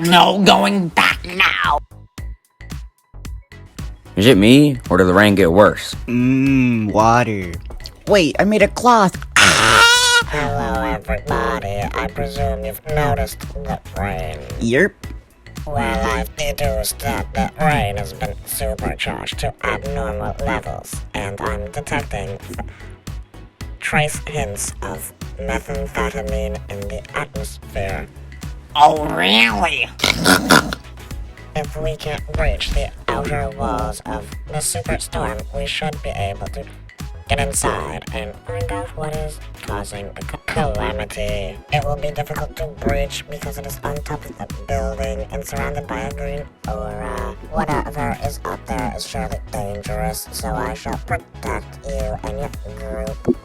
No going back now. Is it me, or did the rain get worse? Water. Wait, I made a cloth. Hello, everybody. I presume you've noticed the rain. Yerp. Well, I've deduced that the rain has been supercharged to abnormal levels, and I'm detecting trace hints of methamphetamine in the atmosphere. Oh, really? If we can breach the outer walls of the superstorm, we should be able to get inside and find out what is causing the calamity. It will be difficult to breach because it is on top of the building and surrounded by a green aura. Whatever is up there is surely dangerous, so I shall protect you and your group.